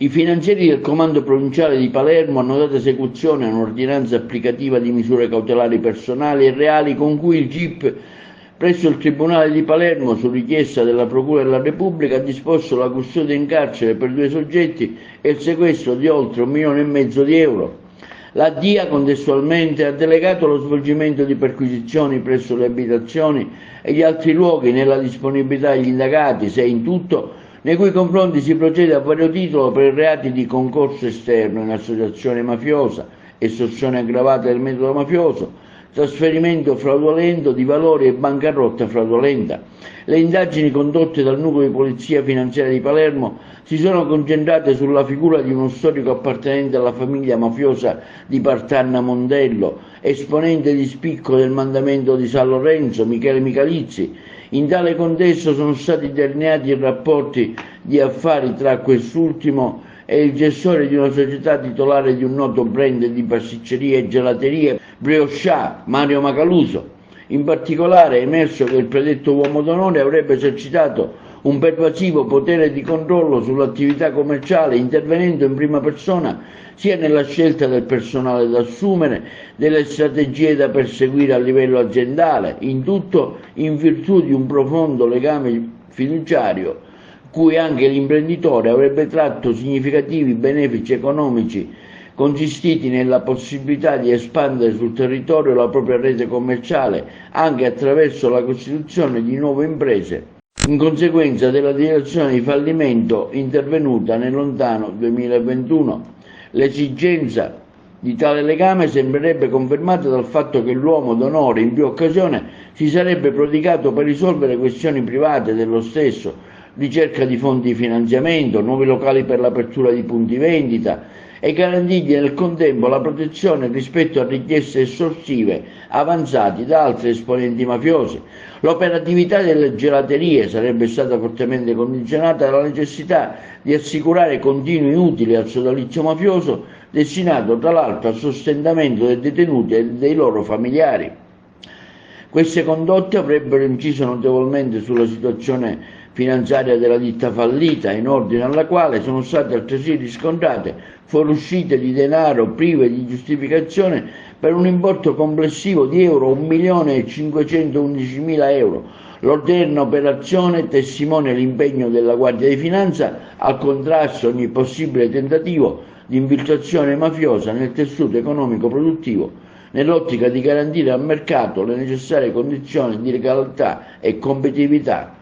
I finanzieri del Comando Provinciale di Palermo hanno dato esecuzione a un'ordinanza applicativa di misure cautelari personali e reali con cui il GIP presso il Tribunale di Palermo, su richiesta della Procura della Repubblica, ha disposto la custodia in carcere per 2 soggetti e il sequestro di oltre 1,5 milioni di euro. La DIA contestualmente ha delegato lo svolgimento di perquisizioni presso le abitazioni e gli altri luoghi nella disponibilità degli indagati, 6 in tutto, nei cui confronti si procede a vario titolo per reati di concorso esterno in associazione mafiosa, estorsione aggravata del metodo mafioso, trasferimento fraudolento di valori e bancarotta fraudolenta. Le indagini condotte dal nucleo di polizia finanziaria di Palermo si sono concentrate sulla figura di uno storico appartenente alla famiglia mafiosa di Partanna Mondello, esponente di spicco del mandamento di San Lorenzo, Michele Michalizzi. In tale contesto sono stati delineati rapporti di affari tra quest'ultimo e il gestore di una società titolare di un noto brand di pasticcerie e gelaterie, Briochà, Mario Macaluso. In particolare è emerso che il predetto uomo d'onore avrebbe esercitato un pervasivo potere di controllo sull'attività commerciale, intervenendo in prima persona sia nella scelta del personale da assumere, delle strategie da perseguire a livello aziendale, in tutto in virtù di un profondo legame fiduciario cui anche l'imprenditore avrebbe tratto significativi benefici economici consistiti nella possibilità di espandere sul territorio la propria rete commerciale anche attraverso la costituzione di nuove imprese, in conseguenza della dichiarazione di fallimento intervenuta nel lontano 2021. L'esigenza di tale legame sembrerebbe confermata dal fatto che l'uomo d'onore in più occasioni si sarebbe prodigato per risolvere questioni private dello stesso, ricerca di fonti di finanziamento, nuovi locali per l'apertura di punti vendita e garantirgli nel contempo la protezione rispetto a richieste estorsive avanzate da altri esponenti mafiosi. L'operatività delle gelaterie sarebbe stata fortemente condizionata dalla necessità di assicurare continui utili al sodalizio mafioso, destinato tra l'altro al sostentamento dei detenuti e dei loro familiari. Queste condotte avrebbero inciso notevolmente sulla situazione finanziaria della ditta fallita, in ordine alla quale sono state altresì riscontrate fuoriuscite di denaro prive di giustificazione per un importo complessivo di euro 1.511.000 euro. L'odierna operazione testimonia l'impegno della Guardia di Finanza al contrasto di ogni possibile tentativo di infiltrazione mafiosa nel tessuto economico produttivo, nell'ottica di garantire al mercato le necessarie condizioni di legalità e competitività